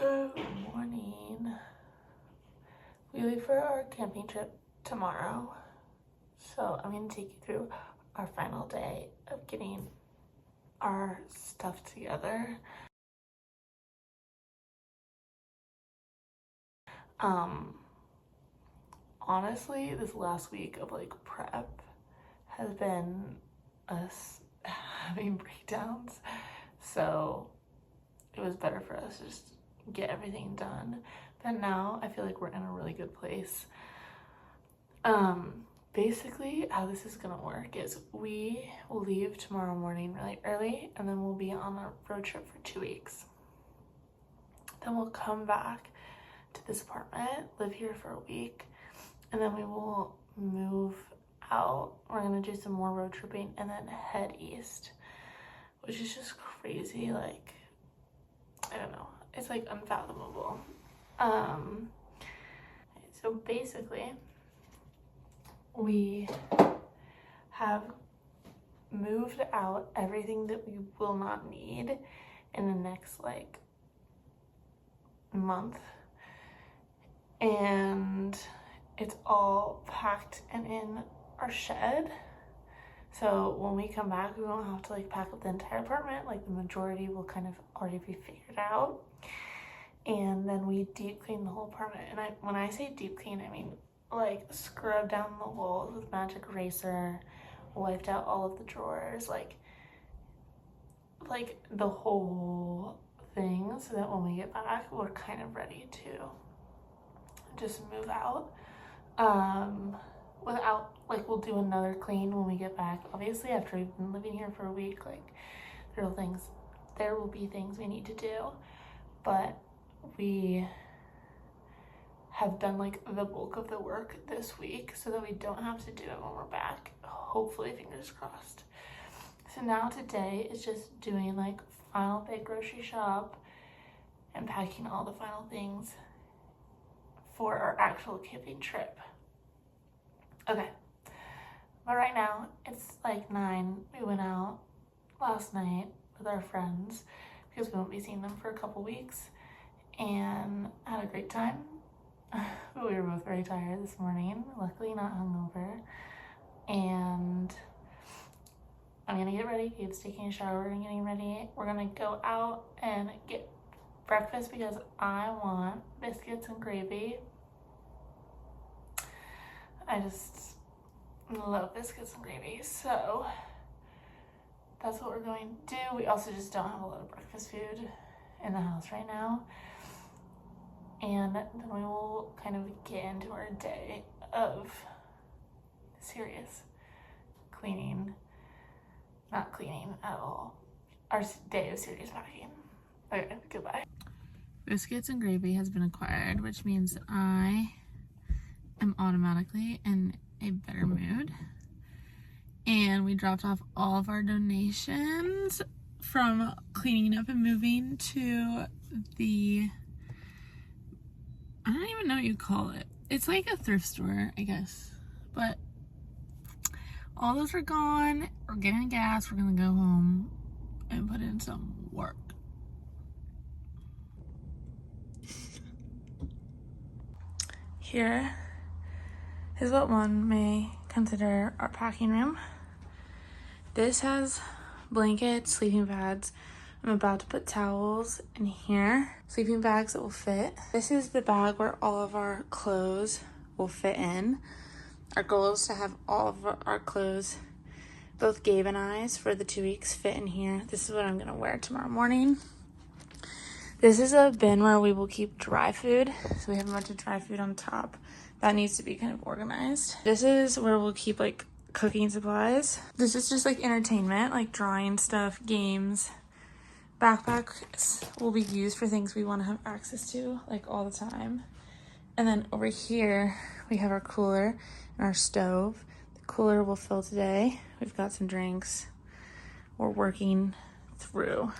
Good morning. We leave for our camping trip tomorrow, so I'm going to take you through our final day of getting our stuff together. Honestly, this last week of like prep has been us having breakdowns, so it was better for us to just get everything done. But now I feel like we're in a really good place. Basically how this is gonna work is we will leave tomorrow morning really early, and then we'll be on a road trip for 2 weeks. Then we'll come back to this apartment, live here for a week, and then we will move out. We're gonna do some more road tripping and then head east, which is just crazy. Like, I don't know, it's like unfathomable. So basically we have moved out everything that we will not need in the next like month, and it's all packed and in our shed. So when we come back, we won't have to like pack up the entire apartment. Like the majority will kind of already be figured out. And then we deep clean the whole apartment. And when I say deep clean, I mean like scrub down the walls with magic eraser, wiped out all of the drawers, like the whole thing, so that when we get back, we're kind of ready to just move out. Without, like, we'll do another clean when we get back. Obviously, after we've been living here for a week, like, there will be things we need to do, but we have done like the bulk of the work this week so that we don't have to do it when we're back, hopefully, fingers crossed. So now today is just doing like final big grocery shop and packing all the final things for our actual camping trip. Okay, but right now it's like 9. We went out last night with our friends because we won't be seeing them for a couple weeks, and had a great time. But we were both very tired this morning, luckily not hungover. And I'm gonna get ready. Gabe's taking a shower and getting ready. We're gonna go out and get breakfast because I want biscuits and gravy. I just love biscuits and gravy, so that's what we're going to do. We also just don't have a lot of breakfast food in the house right now. And then we will kind of get into our day of serious cleaning, not cleaning at all, our day of serious packing. Okay, goodbye. Biscuits and gravy has been acquired, which means I am automatically in a better mood. And we dropped off all of our donations from cleaning up and moving to the, I don't even know what you call it. It's like a thrift store, I guess. But all those are gone. We're getting gas. We're gonna go home and put in some work. Here is what one may consider our packing room. This has blankets, sleeping pads. I'm about to put towels in here, sleeping bags that will fit. This is the bag where all of our clothes will fit in. Our goal is to have all of our clothes, both Gabe and I's, for the 2 weeks fit in here. This is what I'm gonna wear tomorrow morning. This is a bin where we will keep dry food. So we have a bunch of dry food on top. That needs to be kind of organized. This is where we'll keep like cooking supplies. This is just like entertainment, like drawing stuff, games. Backpacks will be used for things we want to have access to like all the time. And then over here we have our cooler and our stove. The cooler will fill today. We've got some drinks. We're working through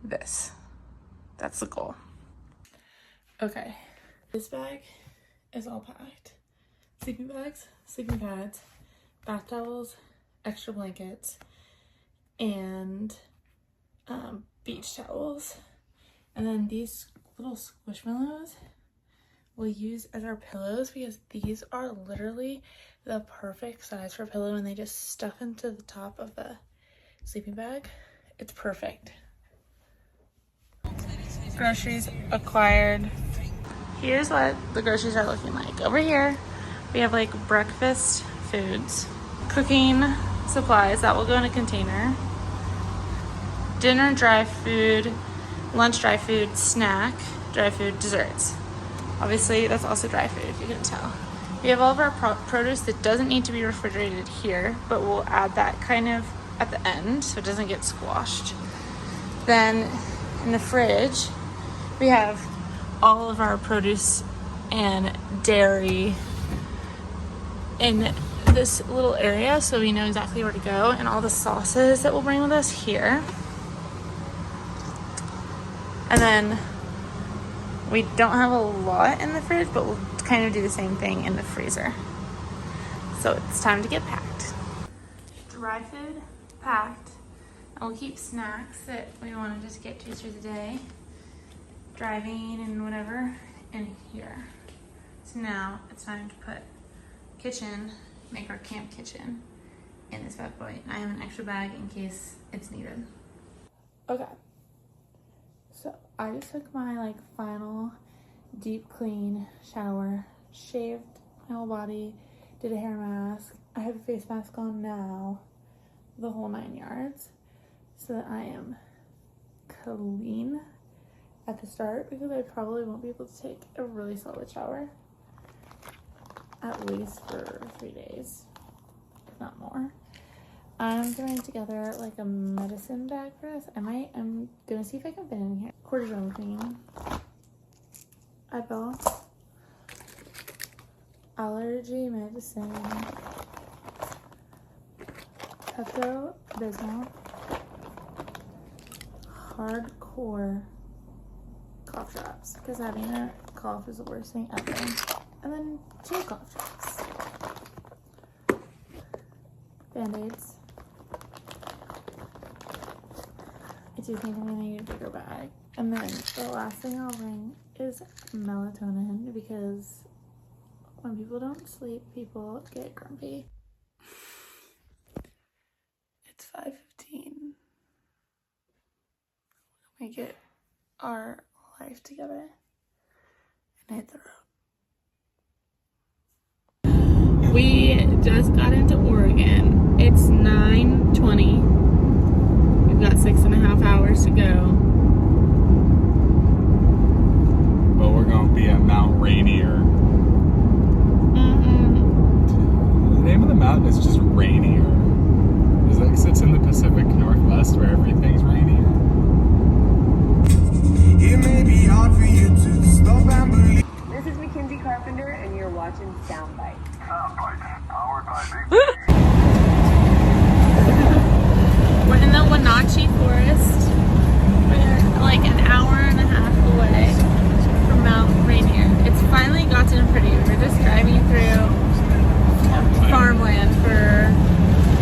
this. That's the goal. Okay, this bag is all packed. Sleeping bags, sleeping pads, bath towels, extra blankets, and beach towels. And then these little squishmallows we'll use as our pillows, because these are literally the perfect size for a pillow, and they just stuff into the top of the sleeping bag. It's perfect. Groceries acquired. Here's what the groceries are looking like. Over here, we have like breakfast foods, cooking supplies that will go in a container, dinner dry food, lunch dry food, snack dry food, desserts. Obviously, that's also dry food, if you can tell. We have all of our produce that doesn't need to be refrigerated here, but we'll add that kind of at the end so it doesn't get squashed. Then in the fridge, we have all of our produce and dairy in this little area, so we know exactly where to go, and all the sauces that we'll bring with us here. And then we don't have a lot in the fridge, but we'll kind of do the same thing in the freezer. So it's time to get packed. Dry food packed, and we'll keep snacks that we want to just get to through the day, driving and whatever, in here. So now it's time to put kitchen, make our camp kitchen in this bad boy. I have an extra bag in case it's needed. Okay. So I just took my final deep clean shower, shaved my whole body, did a hair mask. I have a face mask on now, the whole 9 yards, so that I am clean at the start, because I probably won't be able to take a really solid shower at least for 3 days, if not more. I'm throwing together a medicine bag for this. I'm gonna see if I can fit in here. Cortisone cream, Advil, allergy medicine, Pepto-Bismol, hardcore cough drops, because having a cough is the worst thing ever. And then 2 cough drops, Band-Aids. I do think I'm gonna need a bigger bag. And then the last thing I'll bring is melatonin, because when people don't sleep, people get grumpy. It's 5:15. We get our life together and hit the road. We just got into Oregon. It's 9:20. We've got 6.5 hours to go. But we're gonna be at Mount Rainier. The name of the mountain is just Rainier. It's in the Pacific Northwest where everything's rainier. It may be hard for you to stop and believe. This is Mackenzie Carpenter, and you're watching Soundbite. Soundbite, powered by Big We're in the Wenatchee Forest. We're an hour and a half away from Mount Rainier. It's finally gotten pretty. We're just driving through farmland for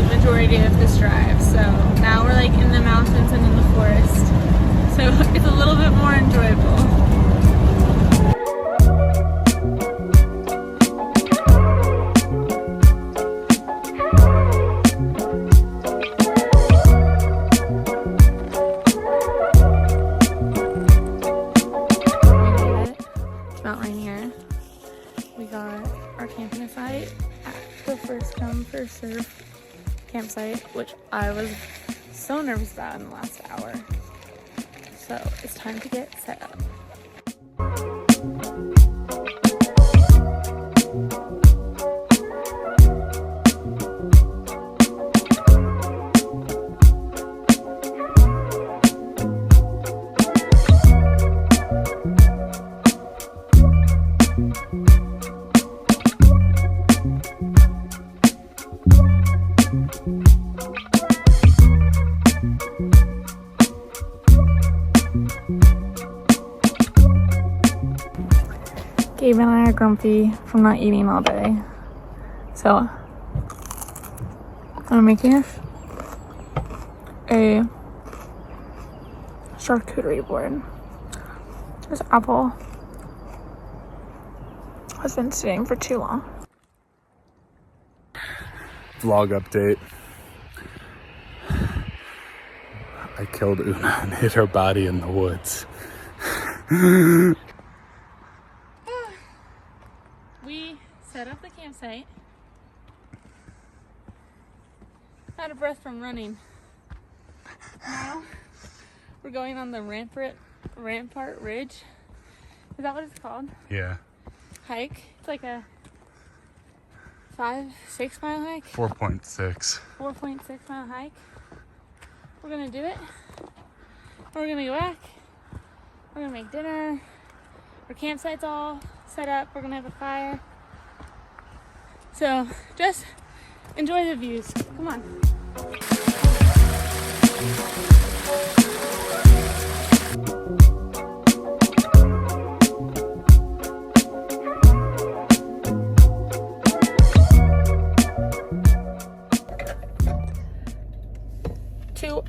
the majority of this drive. So now we're in the mountains and in the forest. So it's a little bit more enjoyable. Surf campsite, which I was so nervous about in the last hour. So it's time to get set up. Gabe and I are grumpy from not eating all day, so I'm making us a charcuterie board. This apple has been sitting for too long. Vlog update. I killed Una and hid her body in the woods. We set up the campsite. Out of breath from running. Now we're going on the Rampart Ridge. Is that what it's called? Yeah. Hike. It's like a 5-6 mile hike. 4.6. 4.6 mile hike. We're gonna do it. We're gonna go back. We're gonna make dinner. Our campsite's all set up. We're gonna have a fire. So just enjoy the views. Come on.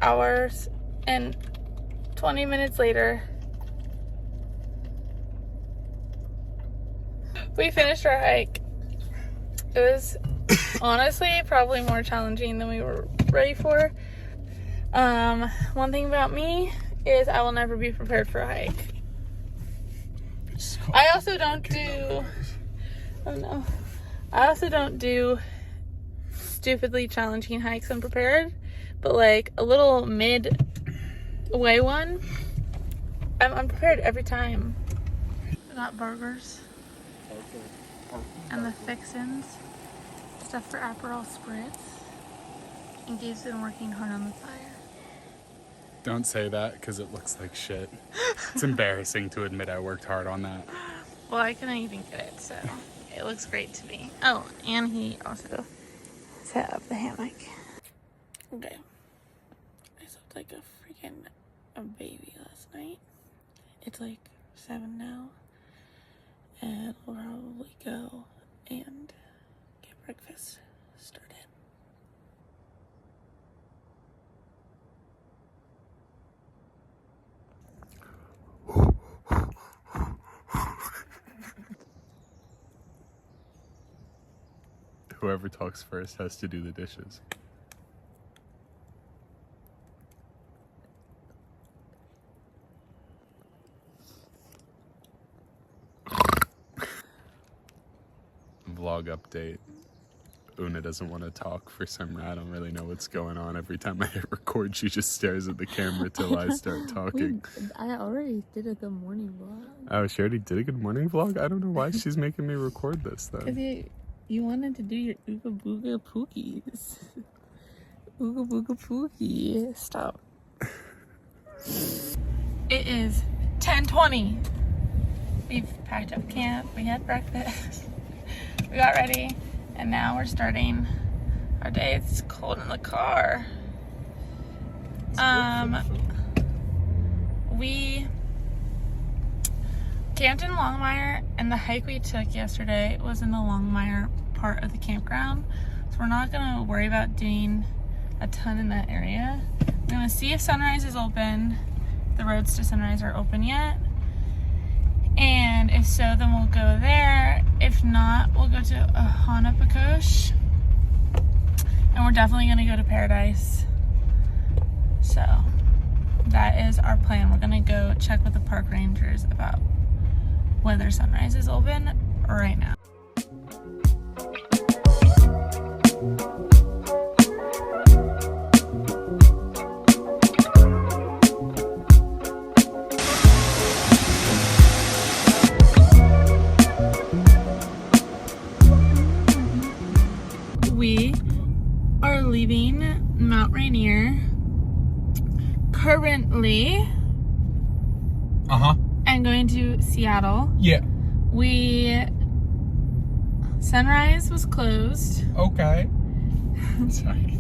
Hours and 20 minutes later, we finished our hike. It was honestly probably more challenging than we were ready for. One thing about me is I will never be prepared for a hike. I also don't do stupidly challenging hikes unprepared. But like a little midway one, I'm unprepared every time. We got burgers and the fixins, stuff for Aperol Spritz, and Gabe's been working hard on the fire. Don't say that because it looks like shit. It's embarrassing to admit I worked hard on that. Well, I couldn't even get it, so it looks great to me. Oh, and he also set up the hammock. Okay. I slept like a baby last night. It's like 7 now. And we'll probably go and get breakfast started. Whoever talks first has to do the dishes. Vlog update. Una doesn't want to talk for some reason. I don't really know what's going on. Every time I hit record, she just stares at the camera till I start talking. I already did a good morning vlog. Oh, she already did a good morning vlog? I don't know why she's making me record this then. Because you wanted to do your ooga booga pookies. Ooga booga pookie. Stop. It is 10:20. We've packed up camp. We had breakfast. We got ready, and now we're starting our day. It's cold in the car. We camped in Longmire, and the hike we took yesterday was in the Longmire part of the campground. So we're not gonna worry about doing a ton in that area. We're gonna see if Sunrise is open. The roads to Sunrise are open yet. And if so, then we'll go there. If not, we'll go to Ahanapakosh. And we're definitely gonna go to Paradise. So that is our plan. We're gonna go check with the park rangers about whether Sunrise is open right now. We are leaving Mount Rainier currently and going to Seattle. Yeah. Sunrise was closed. Okay. Sorry.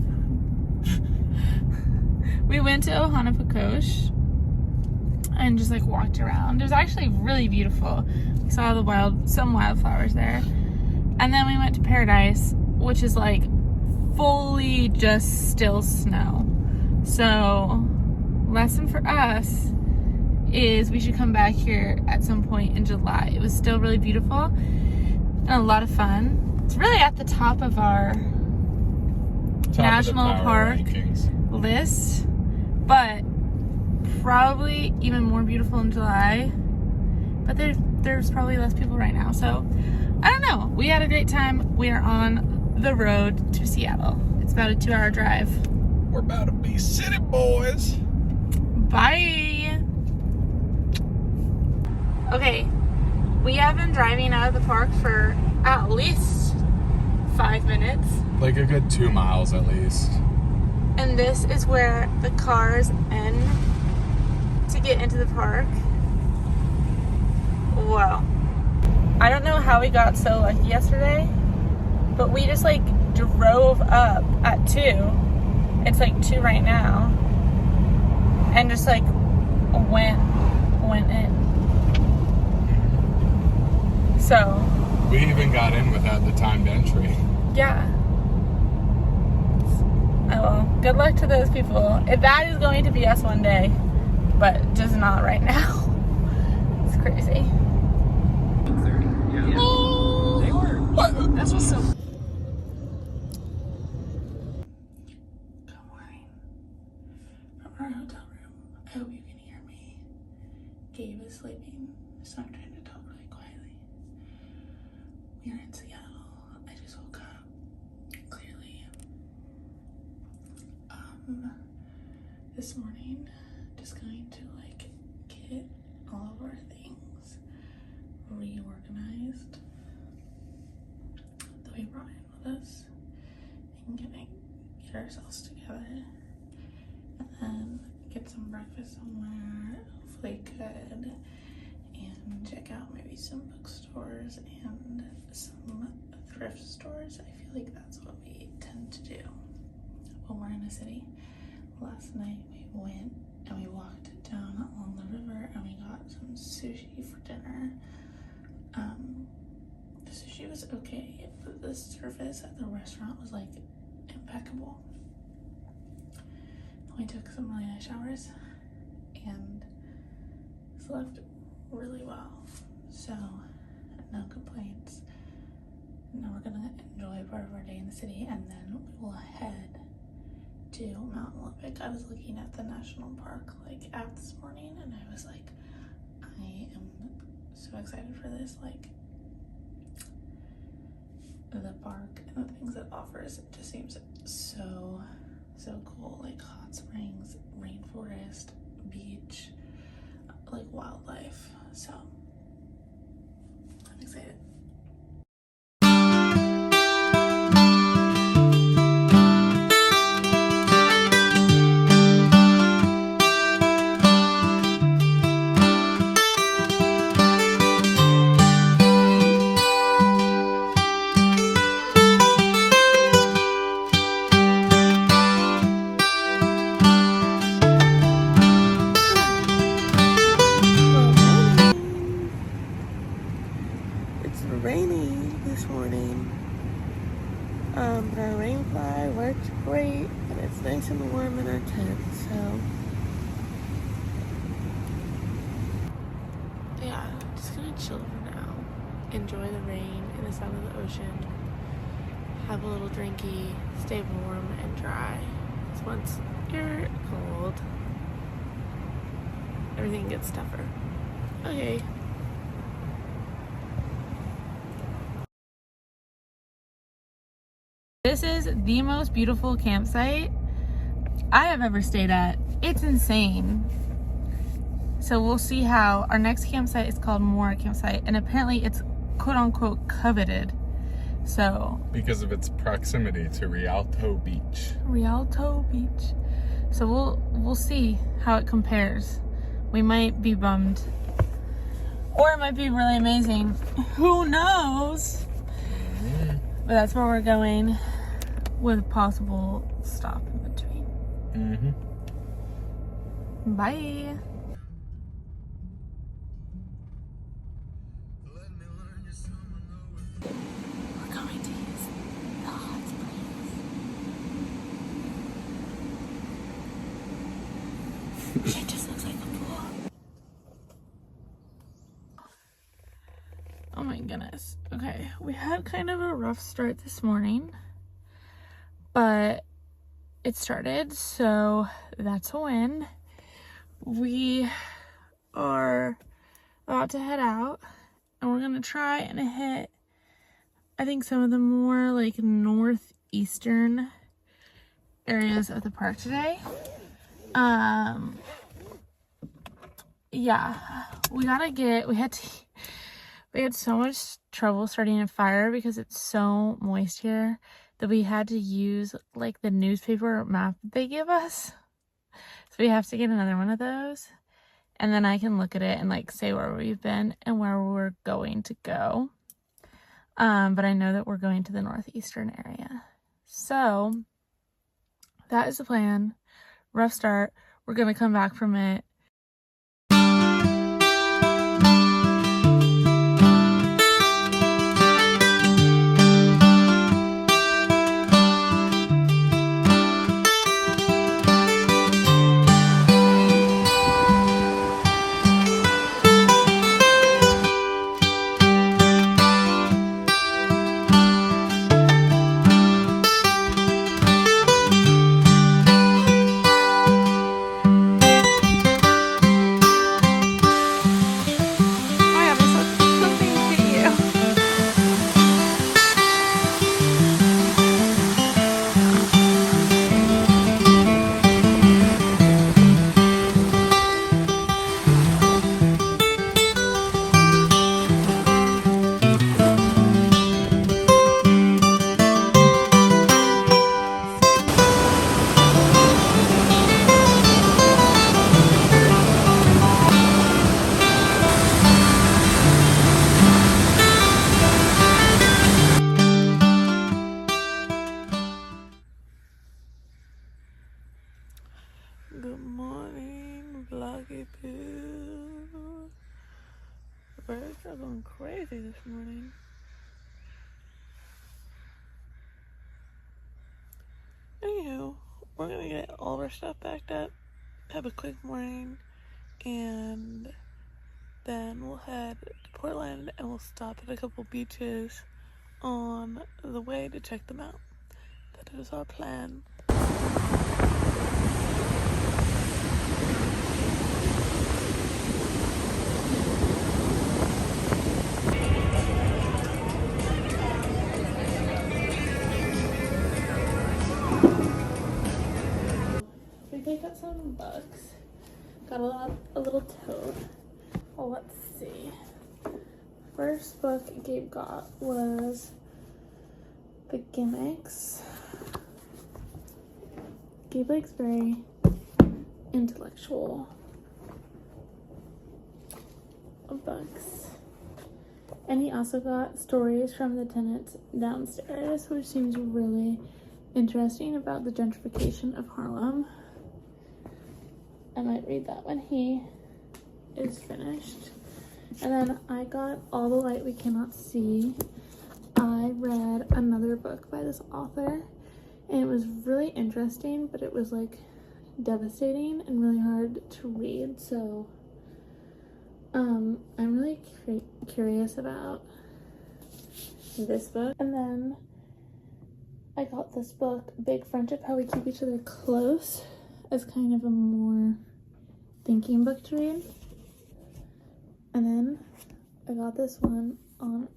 We went to Ahanapakosh and just like walked around. It was actually really beautiful. We saw some wildflowers there. And then we went to Paradise, which is like fully just still snow. So lesson for us is we should come back here at some point in July. It was still really beautiful and a lot of fun. It's really at the top of our national park list, but probably even more beautiful in July. But there's probably less people right now, so I don't know. We had a great time. We are on the road to Seattle. It's about a 2-hour drive. We're about to be city boys. Bye. Okay, we have been driving out of the park for at least 5 minutes. Like a good 2 miles at least. And this is where the cars end to get into the park. Whoa. I don't know how we got so lucky yesterday, but we just like drove up at 2. It's like 2 right now. And just like went in. So. We even got in without the timed entry. Yeah. Oh well, good luck to those people. That is going to be us one day, but just not right now. It's crazy. Yeah. Oh, They were. What? That's what's so. Good morning from our hotel room. I hope you can hear me. Gabe is sleeping, so I'm trying to talk really quietly. We are in Seattle. I just woke up. Clearly. This morning, just going to like get all of our things reorganized that we brought in with us and gonna get ourselves together and then get some breakfast somewhere, hopefully good, and check out maybe some bookstores and some thrift stores. I feel like that's what we tend to do when we're in a city. Last night we went and we walked down along the river and we got some sushi for dinner. The sushi was okay, but the service at the restaurant was like impeccable. We took some really nice showers and slept really well, so no complaints. Now we're gonna enjoy part of our day in the city and then we will head to Mount Olympic. I was looking at the national park like app this morning and I was like, I am so excited for this. Like the park and the things it offers, it just seems so cool. Like hot springs, rainforest, beach, like wildlife. So I'm excited. Raining this morning, but our rain fly works great and it's nice and warm in our tent, so yeah, I'm just gonna chill for now, enjoy the rain and the sound of the ocean, have a little drinky, stay warm and dry, because once you're cold everything gets tougher. Okay. This is the most beautiful campsite I have ever stayed at. It's insane. So we'll see how our next campsite is called Mora Campsite, and apparently it's quote unquote coveted. So Because of its proximity to Rialto Beach. Rialto Beach. So we'll see how it compares. We might be bummed, or it might be really amazing. Who knows? But that's where we're going, with a possible stop in between. Bye. We're going to use the hot springs. It just looks like a pool. my goodness. Okay, we had kind of a rough start this morning, but it started, so that's a win. We are about to head out, and we're gonna try and hit, I think, some of the more like northeastern areas of the park today. Yeah, we had so much trouble starting a fire because it's so moist here that we had to use like the newspaper map they give us. So we have to get another one of those, and then I can look at it and like say where we've been and where we're going to go. But I know that we're going to the northeastern area. So that is the plan. Rough start. We're gonna come back from it. Good morning, vloggy poo. The birds are going crazy this morning. Anywho, we're gonna get all of our stuff backed up, have a quick morning, and then we'll head to Portland and we'll stop at a couple beaches on the way to check them out. That is our plan. We picked up some books. Got a little toad. Well, let's see. First book Gabe got was The Gimmicks. Gabe likes very intellectual books. And he also got Stories from the Tenants Downstairs, which seems really interesting about the gentrification of Harlem. I might read that when he is finished. And then I got All the Light We Cannot See. I read another book by this author, and it was really interesting, but it was like devastating and really hard to read. So I'm really curious about this book. And then I got this book, Big Friendship, How We Keep Each Other Close, as kind of a more thinking book to read. And then I got this one on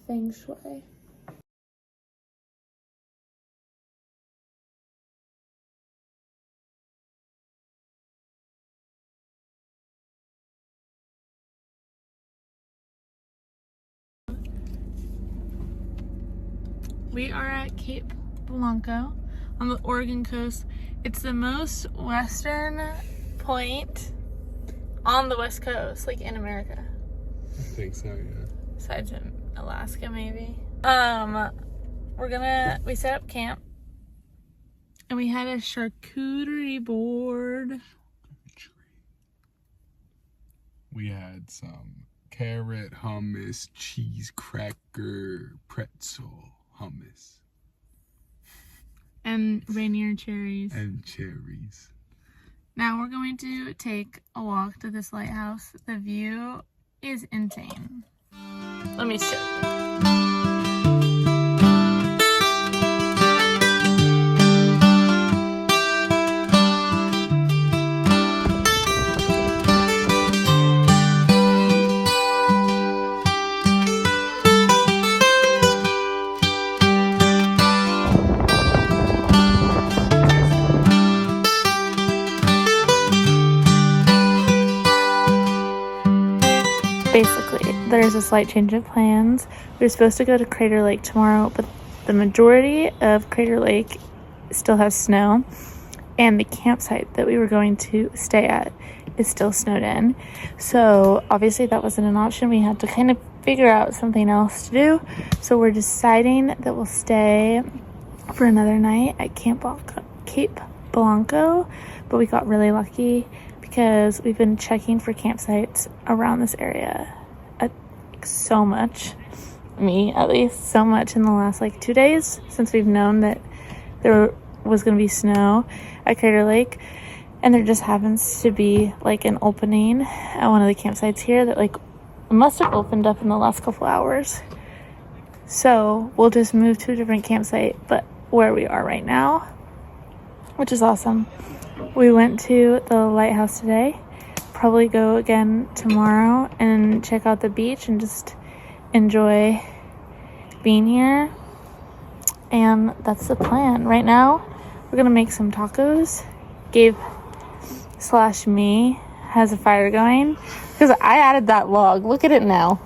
Feng Shui. We are at Cape Blanco on the Oregon coast. It's the most western point on the west coast, like in America. I think so, yeah. Besides in Alaska, maybe. We set up camp and we had a charcuterie board. We had some carrot hummus, cheese cracker, pretzel hummus. And Rainier cherries. And cherries. Now we're going to take a walk to this lighthouse. The view is insane. Let me show you. Basically, there's a slight change of plans. We were supposed to go to Crater Lake tomorrow, but the majority of Crater Lake still has snow, and the campsite that we were going to stay at is still snowed in. So obviously that wasn't an option. We had to kind of figure out something else to do. So we're deciding that we'll stay for another night at Cape Blanco, but we got really lucky because we've been checking for campsites around this area so much, me at least, so much in the last like 2 days since we've known that there was going to be snow at Crater Lake. And there just happens to be like an opening at one of the campsites here that like must have opened up in the last couple hours. So we'll just move to a different campsite, but where we are right now, which is awesome. We went to the lighthouse today, probably go again tomorrow and check out the beach and just enjoy being here. And that's the plan. Right now, we're gonna make some tacos. Gabe/me has a fire going because I added that vlog. Look at it now.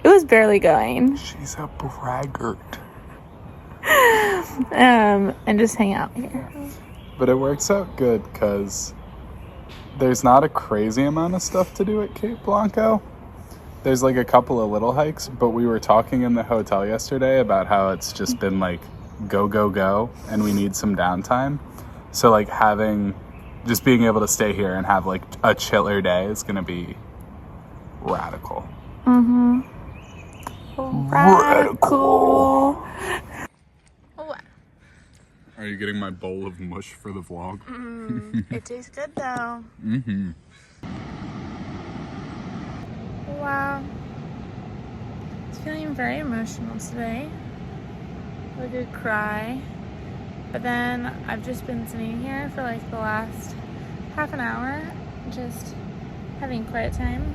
It was barely going. She's a braggart. And just hang out here. But it works out good because there's not a crazy amount of stuff to do at Cape Blanco. There's like a couple of little hikes, but we were talking in the hotel yesterday about how it's just been like go, go, go, and we need some downtime. So like just being able to stay here and have like a chiller day is going to be radical. Mm-hmm. Radical. Are you getting my bowl of mush for the vlog? It tastes good though. Mm-hmm. Wow. It's feeling very emotional today. I could cry. But then I've just been sitting here for like the last half an hour, just having quiet time,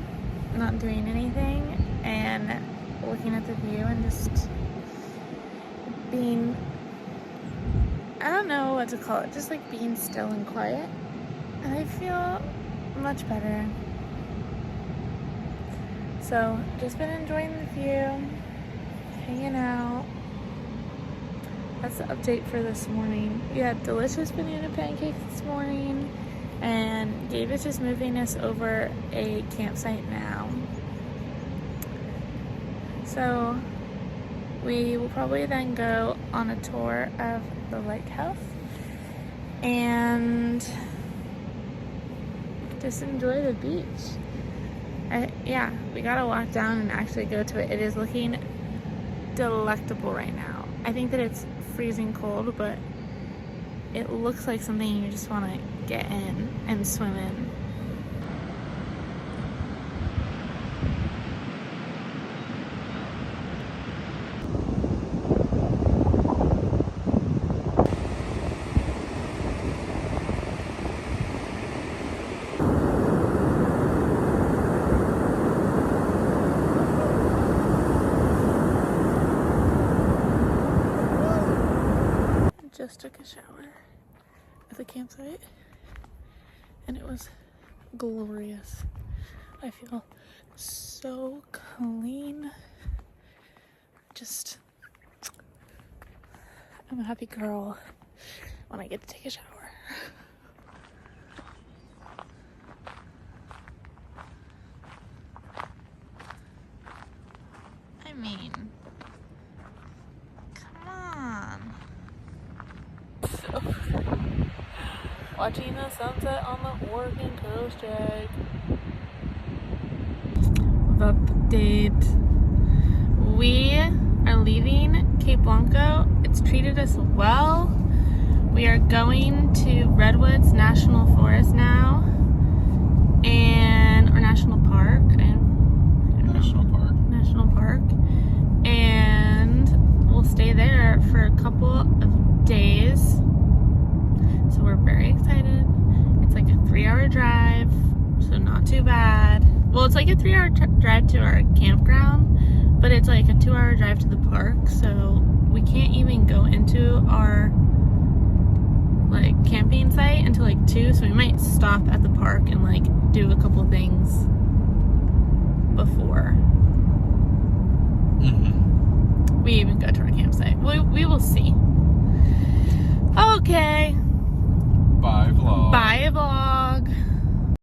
not doing anything, and looking at the view and just being, I don't know what to call it, just like being still and quiet. And I feel much better. So just been enjoying the view, hanging out. That's the update for this morning. We had delicious banana pancakes this morning, and Gabe is just moving us over a campsite now. So we will probably then go on a tour of the lighthouse and just enjoy the beach. Yeah, we gotta walk down and actually go to it. It is looking delectable right now. I think that it's freezing cold, but it looks like something you just want to get in and swim in. Just took a shower at the campsite and it was glorious. I feel so clean. I'm a happy girl when I get to take a shower. I mean, come on. Watching the sunset on the Oregon coast, Jake. Update. We are leaving Cape Blanco. It's treated us well. We are going to Redwoods National Forest now. And Well, it's like a 3-hour drive to our campground, but it's like a 2-hour drive to the park, so we can't even go into our like camping site until like 2, so we might stop at the park and like do a couple things before we even go to our campsite. We will see. Okay. Bye, vlog. Bye, vlog.